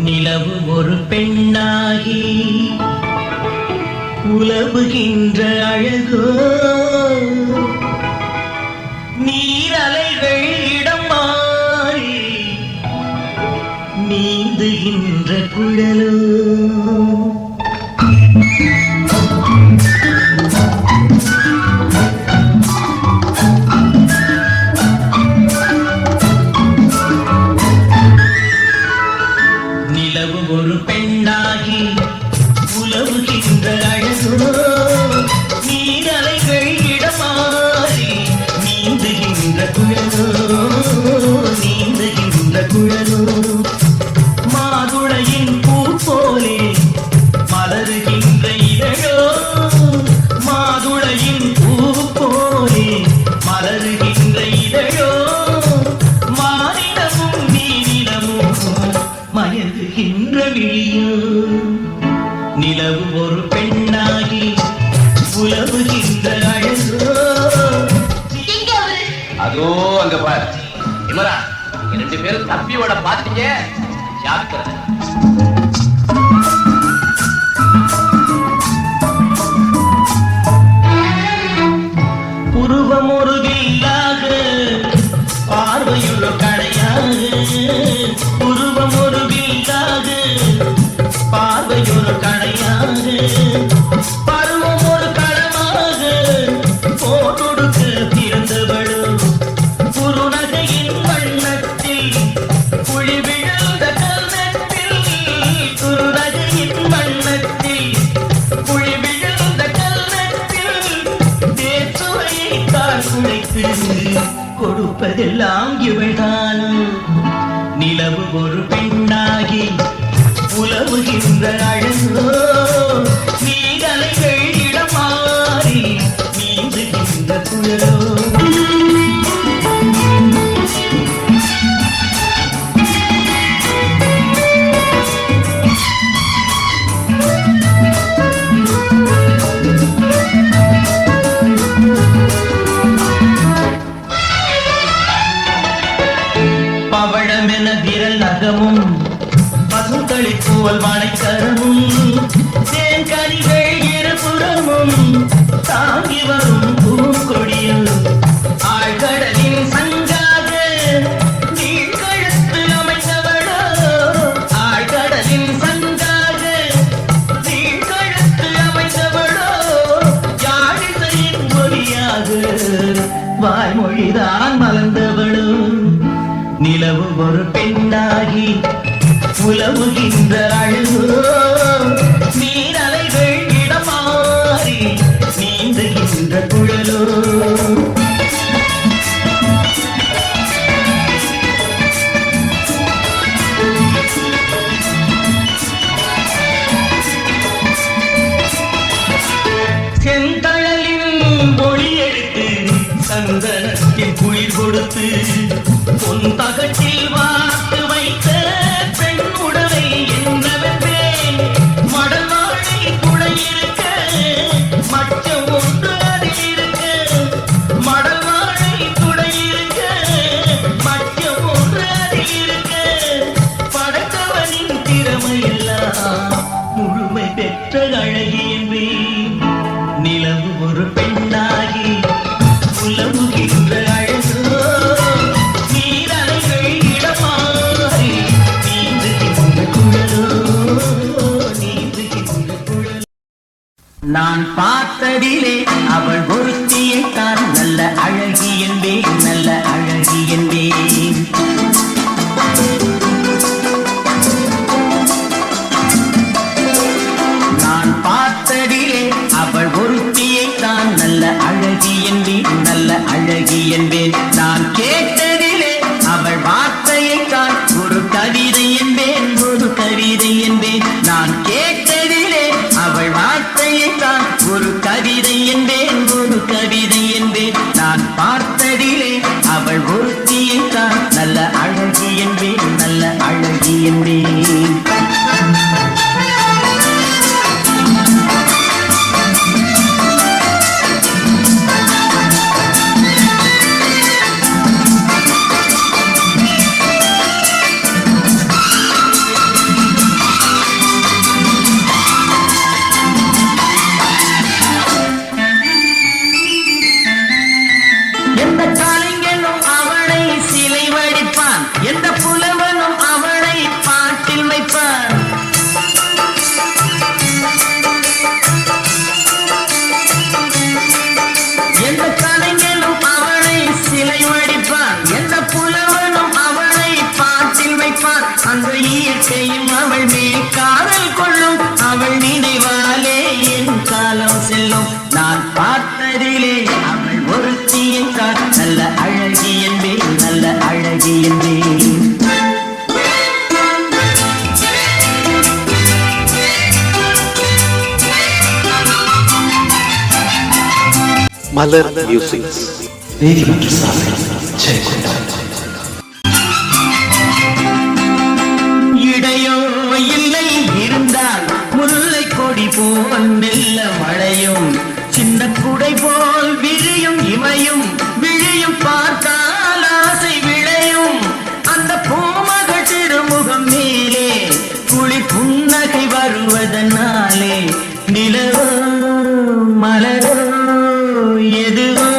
நிலவு ஒரு பெண்ணாகி உலவுகின்ற அழகோ, நீரலைகள் இடம் மாறி நீந்துகின்ற குழலோ. நிலவு ஒரு பெண்ணாகி உலவுகின்ற அழகோ, நீரலைகள் இடமாறி நீந்துகின்ற குழலோ, நீந்துகின்ற குழலோ. மாதுளையின் பூ போலே மலருகின்ற இதழோ, மாதுளையின் பூ போலே மலருகின்ற இதழோ, மானிடமும் நீரிடமும் மயங்குகின்ற விழியோ. நிலவு ஒரு பெண்ணாகி உலவுகின்ற அழகோ. அதோ அங்க பார் இமரா, ரெண்டு பேரும் தப்பியோட பாத்தீங்க. ஜாக்கிரதை. உருவம் ஒரு வில்லாக பார்வையுள்ள கடையாக, உருவம் ஒரு வில்லாக பார்வையொரு கடையாக, பருவம் ஒரு கடமாக போட்டொடுக்க பிறந்தவளும், குறுநகையின் வண்ணத்தில் குழி விழுந்த கல்நெற்றில், குறுநகையின் வண்ணத்தில் குழி விழுந்த கல்நெற்றில் தேச்சுவையை கால் குழைத்து கொடுப்பதெல்லாம் இவள்தானும். நிலவு ஒரு பெண்ணாகி உலவுகின்ற அழகோ, நீரலைகள் இடம் மாறி நீந்துகின்ற குழலோ. பவழமென விரல் நகமும் பசுக்களிப்பூவல் வாழைக்கரமும், தேன்கனிகள் இருபுறமும் தாங்கி வரும் பூங்கொடியும், ஆழ்கடலின் சங்காக நீழ்கழுத்து அமைந்தவளோ, ஆழ்கடலின் சங்காக நீழ்கழுத்து அமைந்தவளோ, யாழிசையின் ஒலியாக வாய்மொழிதான் மலர்ந்தவளோ. நிலவு ஒரு பெண்ணாகி உலவுகின்ற அழகோ, நீரலைகள் இடம் மாறி நீந்துகின்ற குழலோ. செந்தழலின் மொழி எடுத்து சந்தனத்தின் குளிர் கொடுத்து பொன் தகட்டில் வார்த்து வைத்த பெண் உடலை என்னவென்றேன். மடல் வாழை குடை இருக்க மச்சம் ஒன்று அதில் இருக்க, மடல் வாழை குடை இருக்க மச்சம் ஒன்று அதில் இருக்க, படைத்தவனின் திறமையெல்லாம் முழுமை பெற்ற அழகி என்பேன். நிலவு ஒரு பெண்ணாகி உலவுகின்ற அழகோ, நீரலைகள் இடமாறி நீந்துகின்ற குழலோ, நீந்துகின்ற குழலோ. நான் பார்த்ததிலே அவள் ஒருத்தியை தான் நல்ல அழகி என்பேன், நல்ல அழகி என்பேன். நான் பார்த்ததிலே அவள் ஒருத்தியை தான் நல்ல அழகி என்பேன், நல்ல அழகி என்பேன். நான் கேட்டதிலே அவள் வார்த்தையை தான் ஒரு கவிதை என்பேன், ஒரு கவிதை என்பேன். நான் கேட்டதிலே அவள் வார்த்தையை தான் ஒரு கவிதை என்பேன், ஒரு கவிதை என்பேன். நான் பார்த்ததிலே அவள் ஒருத்தியை தான் நல்ல அழகி என்பேன், நல்ல அழகி என்பேன். இயற்கையும் அவள் மேல் காதல் கொள்ளும். அவள் நினைவாலே என் காலம் செல்லும். நான் பார்த்ததிலே அவள் ஒருத்தியை தான் நல்ல அழகி என்பேன், நல்ல அழகி என்பேன். மலர் மியூசிக் இடையோ இல்லை இருந்தால் முல்லை கொடி போல் மெல்ல மழையும், சின்ன குடை போல் விழியும் இமையும் விழியும் பார்த்தால் ஆசை விளையும். அந்த பூமகள் திருமுகம் மேலே குளிர் புன்னகை வருவதனாலே நிலவோ மலரோ எதுவோ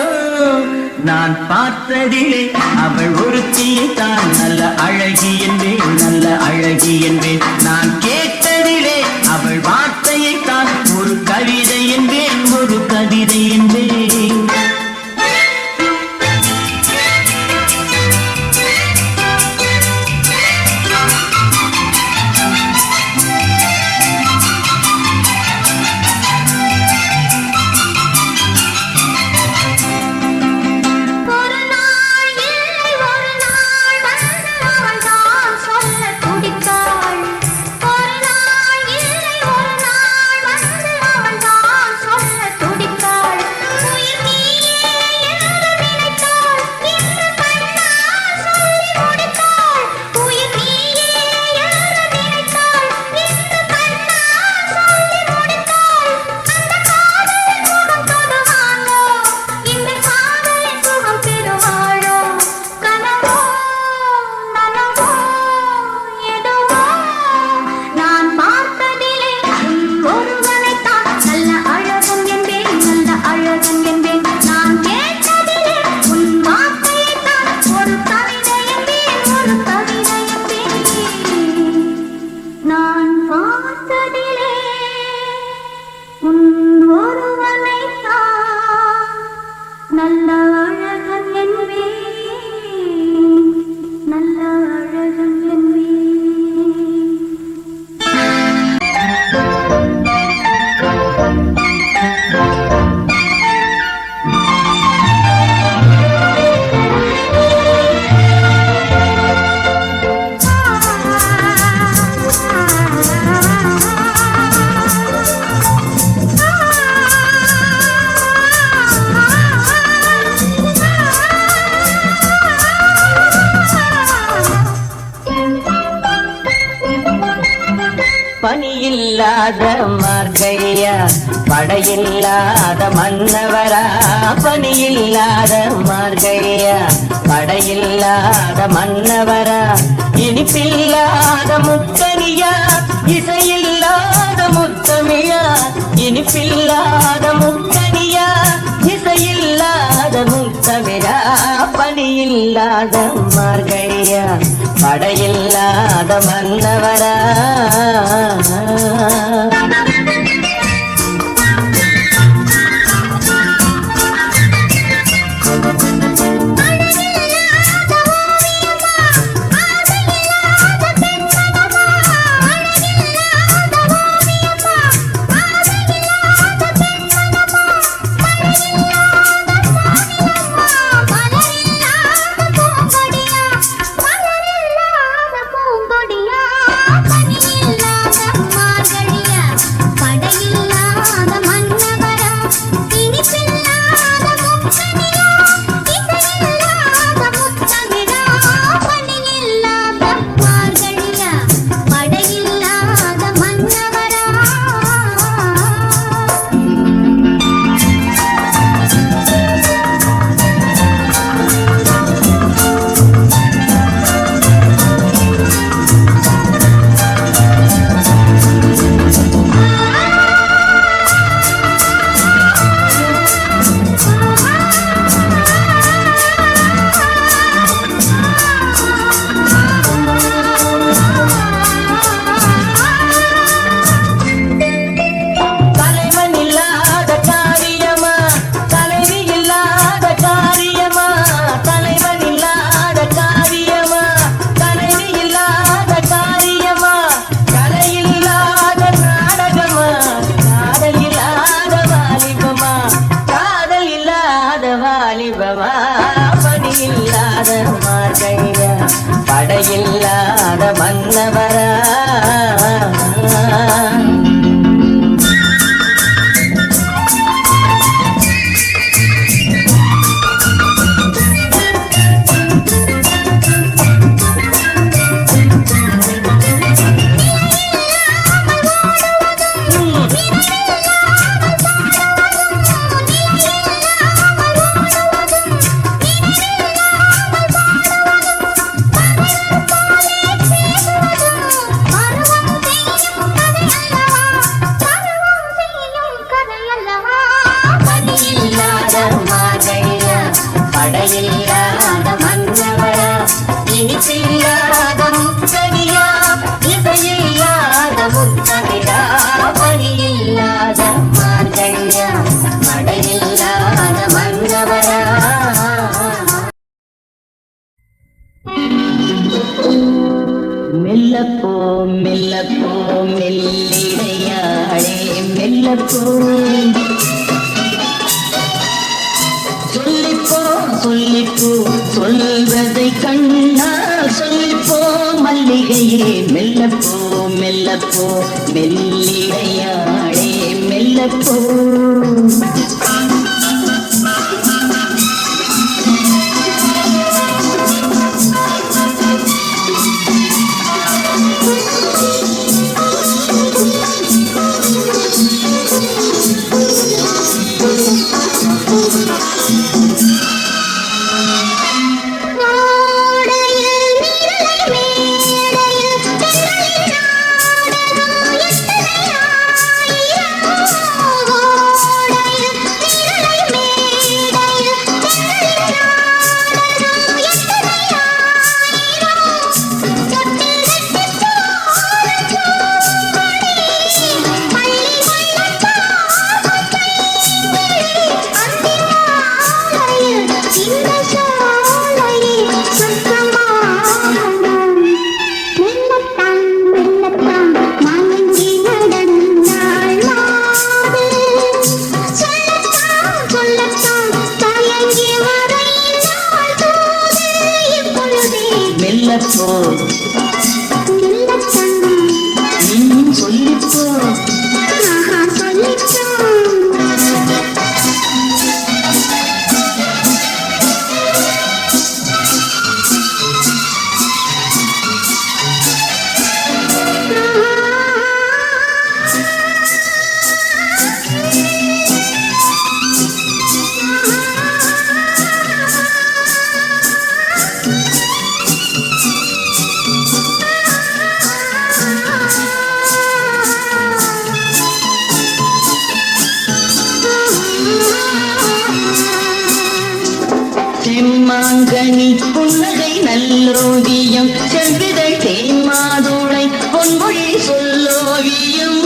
நான் பார்த்ததிலே அவள் ஒருத்தியை தான் நல்ல அழகி என்பேன், நல்ல அழகி என்பேன். நான் கேட்டதிலே அவள் வார்த்தையை தான் ஒரு கவிதை என்பேன், ஒரு கவிதை என்பேன். பனியில்லாத மார்கழியா படையில்லாத மன்னவரா, பனியில்லாத மார்கழியா படையில்லாத மன்னவரா, இனிப்பில்லாத முத்தனியா இசையில்லாத முத்தமிழா, இனிப்பில்லாத முத்தனியா இசையில்லாத முத்தமிழா, பனியில்லாத மார்கழியா படையில்லாத மன்னவரா. பனியில் படையில்லாத மன்னவரா, இனிப்பில்லாத முத்தகியா, இசையில்லாத முத்தகிரா, பணியில்லாத மார்கழியா, படையில்லாத மன்னவரா. மெல்லப்போ மெல்லப்போ மெல்லிடையாளே மெல்லப்போ சொல்லிப்போ சொல்லிப்போ சொல்வதை கண்ணா சொல்லிப்போ மல்லிகையே மெல்லப்போ மெல்லப்போ மெல்லிடையாளே மெல்லப்போ மெல்லப்போ சொல்லிப்போ செம்மாங்கனி புன்னகை நல்லோவியம் செவ்விதழ் தேன்மாதுளை பொன்மொழி சொல்லோவியம்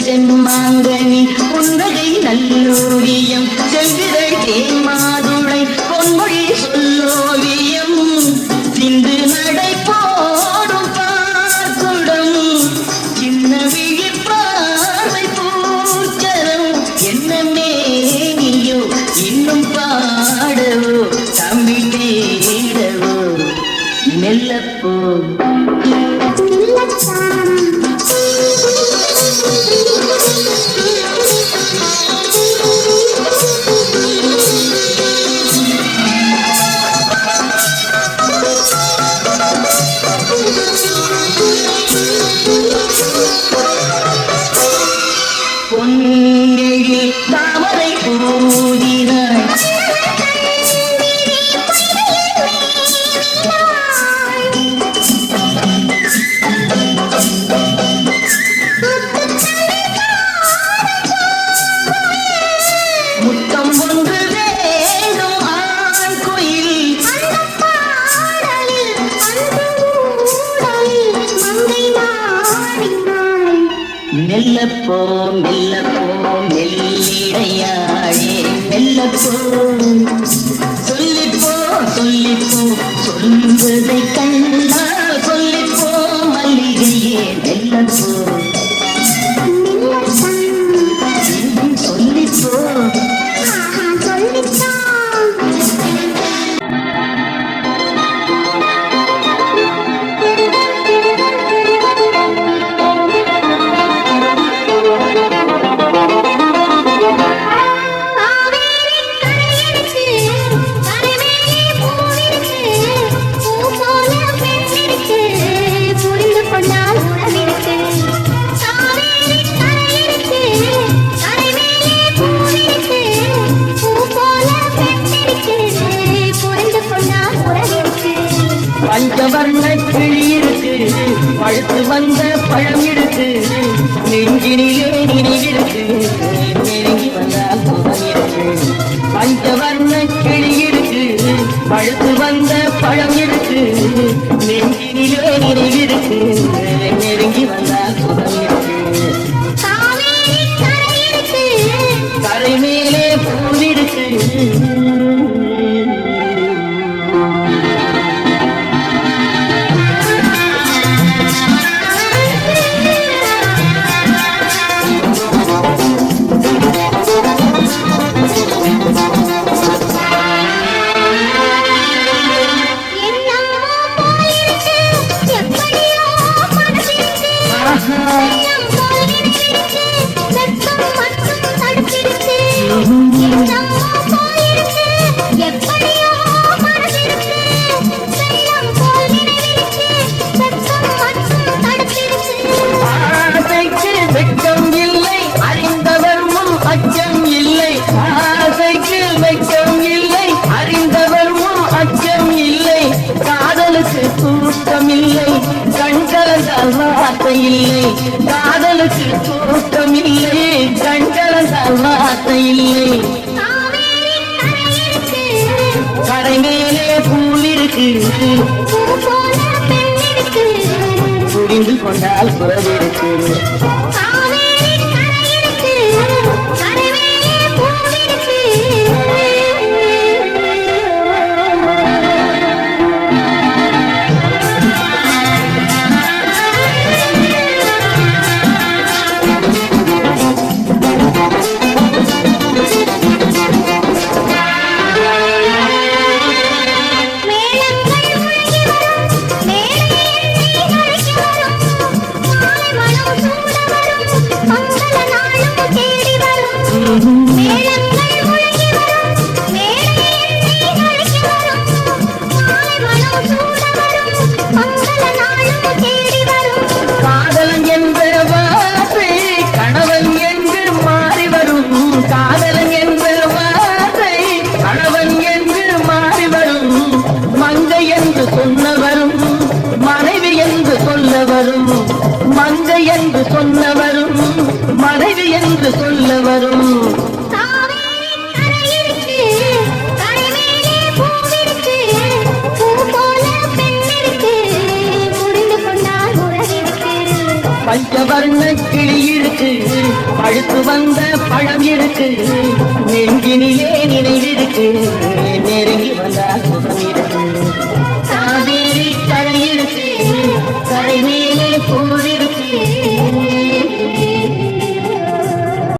செம்மாங்கனி புன்னகை நல்லோவியம் செவ்விதழ் தேன்மாதுளை பொன்மொழி சொல்லோவியம் சிந்து நடை போடும் பார்க்குடம் சின்ன விழிப்பார்வை பூச்சரம் என்ன மேனியோ இன்னும் பாடவோ தமிழ் தேடவோ மெல்லப்போ பொன்னெழில் தாமரை பூதினாய் முத்தம் ஒன்று வேண்டும் ஆண் குயில் மெல்லப்போ மெல்லப்போ மெல்லிடையாளே மெல்லப்போ சொல்லிப்போ சொல்லிப்போ சொல்வதை கண்ணா சொல்லிப்போ மல்லிகையே மெல்லப்போ சொல்லிப்போ பழுத்து வந்த பழம் இருக்கு நெஞ்சினிலே நினைவிருக்கு நெருங்கி வந்தால் சுகம் இருக்கு பஞ்சவர்ண கிளி இருக்கு பழுத்து வந்த பழம் இருக்கு நெஞ்சினிலே நினைவிருக்கு நெருங்கி வந்தால் சுகம் இருக்கு காவேரி கரை இருக்கு கரை மேலே பூவிருக்கு என்னமோ போயிருக்கு எப்படியோ மனசிருக்கு எண்ணம் போல் நினைவிருக்கு வெட்கம் மட்டும் தடுத்திருக்கு என்னமோ போயிருக்கு எப்படியோ மனசிருக்கு வெள்ளம் போல் நினைவிருக்கு வெட்கம் மட்டும் தடுத்திருக்கு ஆசைக்கு வெட்கம் இல்லை அறிந்தவர் முன் அச்சம் இல்லை ஆசைக்கு வெட்கம் இல்லை அறிந்தவர் முன் அச்சம் இல்லை காதலுக்கு தூக்கம் இல்லை கண் கலந்தால் வார்த்தை இல்லை காதலுக்கு தூக்கம் இல்லை கண் கலந்தால் வார்த்தை இல்லை காவேரி கரை இருக்கு கரை மேலே பூல் இருக்கு பூ போல பெண் இருக்கு புரிந்து கொண்டால் புறவிருக்கு காவேரி கரை இருக்கு கரை மேலே பூ இருக்கு மேளங்கள் முழங்கி வரும் மேடையை எண்ணி அழைக்க வரும் மாலை மனம் சூட வரும் மங்கள நாளும் தேடி வரும் மேளங்கள் முழங்கி வரும் மேடையை எண்ணி அழைக்க வரும் மாலை மனம் சூட வரும் மங்கள நாளும் தேடி வரும் காதலன் என்ற வார்த்தை கணவன் என்று மாறி வரும் காதலன் என்ற வார்த்தை கணவன் என்று மாறி வரும் மங்கை என்று சொன்னவரும் மனைவி என்று சொல்ல வரும் மங்கை என்று சொன்னவரும் மனைவி என்று சொல்ல வரும் காவேரி கரை இருக்கு கரை மேலே பூவிருக்கு பூ போல பெண் இருக்கு புரிந்து கொண்டால் உறவிருக்கு பஞ்சவர்ண கிளி இருக்கு பழுத்து வந்த பழம் இருக்கு நெஞ்சினிலே நினைவிருக்கு நெருங்கி வந்தால் சுகம் இருக்கு காவேரி கரை இருக்கு கரை மேலே